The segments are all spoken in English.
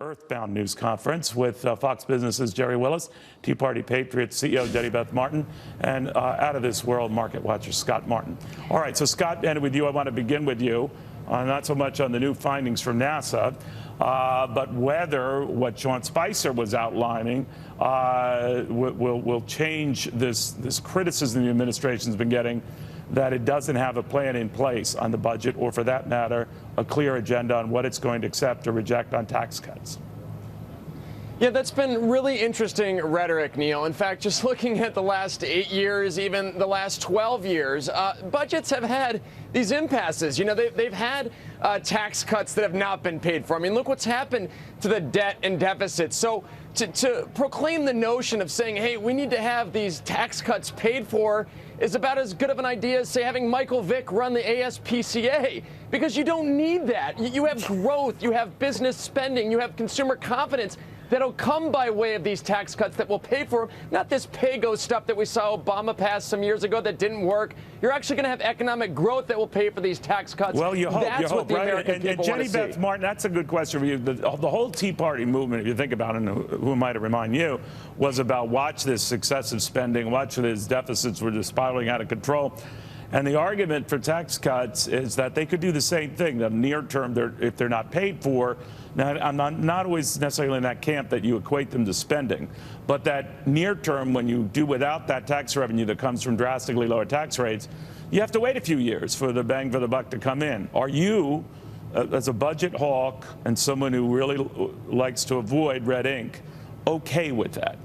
Earthbound News Conference with Fox Business's Jerry Willis, Tea Party Patriots CEO Jenny Beth Martin, and Out of This World Market Watcher Scott Martin. All right, so Scott, and with you, I want to begin with you, not so much on the new findings from NASA, but whether what Sean Spicer was outlining will change this criticism the administration's been getting that it doesn't have a plan in place on the budget, or for that matter, a clear agenda on what it's going to accept or reject on tax cuts. Yeah, that's been really interesting rhetoric, Neil. In fact, just looking at the last 8 years, even the last 12 years, budgets have had these impasses. You know, they've had tax cuts that have not been paid for. I mean, look what's happened to the debt and deficit. So to proclaim the notion of saying, hey, we need to have these tax cuts paid for is about as good of an idea as, say, having Michael Vick run the ASPCA, because you don't need that. You have growth, you have business spending, you have consumer confidence that'll come by way of these tax cuts that will pay for them, not this pay-go stuff that we saw Obama pass some years ago that didn't work. You're actually going to have economic growth that will pay for these tax cuts. Well, you hope, that's what the right? American people Jenny want to Beth see. Martin, that's a good question for you. The whole Tea Party movement, if you think about it, and who am I to remind you, was about watch this excessive spending, watch this deficits were just spiraling out of control. And the argument for tax cuts is that they could do the same thing. The near term, if they're not paid for, now I'm not always necessarily in that camp that you equate them to spending, but that near term, when you do without that tax revenue that comes from drastically lower tax rates, you have to wait a few years for the bang for the buck to come in. Are you, as a budget hawk and someone who really likes to avoid red ink, okay with that?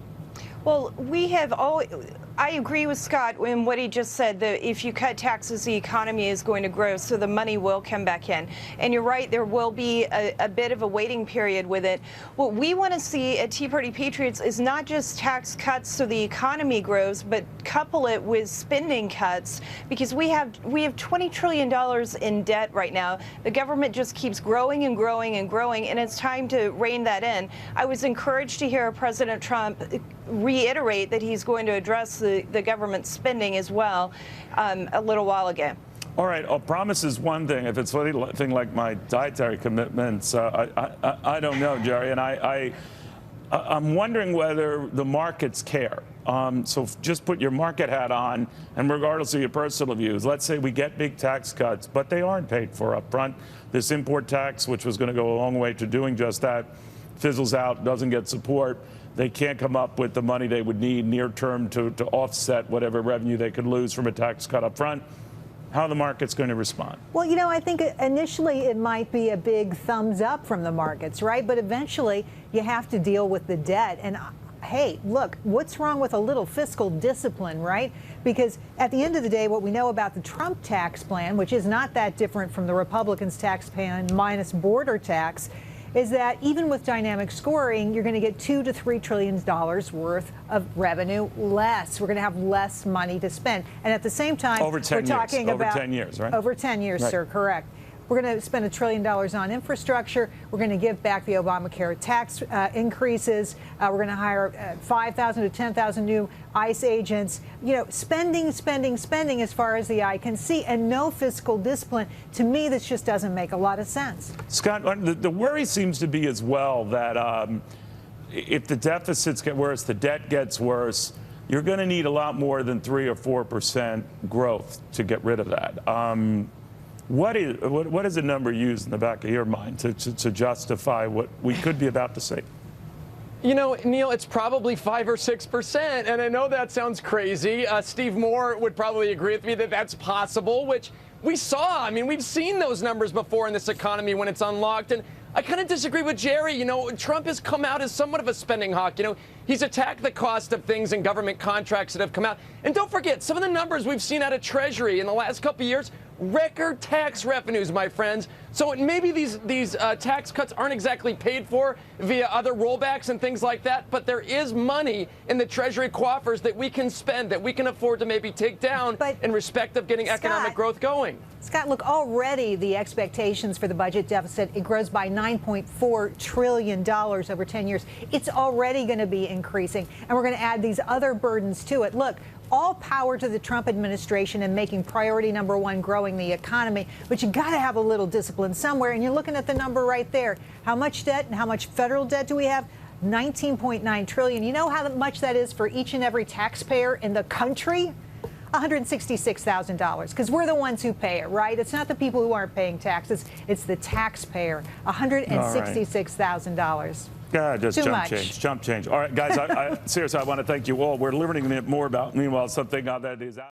Well, we have always, I agree with Scott in what he just said, that if you cut taxes, the economy is going to grow, so the money will come back in. And you're right, there will be a bit of a waiting period with it. What we want to see at Tea Party Patriots is not just tax cuts so the economy grows, but couple it with spending cuts, because we have $20 trillion in debt right now. The government just keeps growing and growing and growing, and it's time to rein that in. I was encouraged to hear President Trump reiterate that he's going to address the government spending as well a little while ago. All right, a promise is one thing. If it's anything like my dietary commitments, I don't know, Jerry. And I'm wondering whether the markets care. So just put your market hat on, and regardless of your personal views, let's say we get big tax cuts, but they aren't paid for up front. This import tax, which was going to go a long way to doing just that, fizzles out, doesn't get support. They can't come up with the money they would need near term to offset whatever revenue they could lose from a tax cut up front. How are the markets going to respond? Well, you know, I think initially it might be a big thumbs up from the markets, right? But eventually you have to deal with the debt. And hey, look, what's wrong with a little fiscal discipline, right? Because at the end of the day, what we know about the Trump tax plan, which is not that different from the Republicans' tax plan minus border tax, is that even with dynamic scoring, you're going to get $2 to $3 trillion worth of revenue less. We're going to have less money to spend. And at the same time, over 10 we're talking years. about over 10 years, right? Over 10 years, right. Sir, correct. We're going to spend $1 trillion on infrastructure. We're going to give back the Obamacare tax increases. We're going to hire 5,000 to 10,000 new ICE agents. You know, spending, spending, spending as far as the eye can see, and no fiscal discipline. To me, this just doesn't make a lot of sense. Scott, the worry seems to be as well that if the deficits get worse, the debt gets worse, you're going to need a lot more than 3 or 4% growth to get rid of that. What is a number used in the back of your mind to justify what we could be about to see? You know, Neil, it's probably 5 or 6%, and I know that sounds crazy. Steve Moore would probably agree with me that that's possible, which we saw. I mean, we've seen those numbers before in this economy when it's unlocked, and I kind of disagree with Jerry. You know, Trump has come out as somewhat of a spending hawk. You know, he's attacked the cost of things in government contracts that have come out. And don't forget, some of the numbers we've seen out of Treasury in the last couple of years, record tax revenues, my friends. So maybe these tax cuts aren't exactly paid for via other rollbacks and things like that, but there is money in the Treasury coffers that we can spend, that we can afford to maybe take down in respect of getting economic growth going. Scott, look, already the expectations for the budget deficit, it grows by $9.4 trillion over 10 years. It's already going to be increasing, and we're going to add these other burdens to it. Look, all power to the Trump administration and making priority number one growing the economy, but you got to have a little discipline somewhere. And you're looking at the number right there. How much debt and how much federal debt do we have? $19.9 trillion. You know how much that is for each and every taxpayer in the country? $166,000, because we're the ones who pay it, right? It's not the people who aren't paying taxes. It's the taxpayer. $166,000. Yeah, just Too jump much. change, jump change. All right, guys, seriously, I want to thank you all. We're learning more about, meanwhile, something that is out.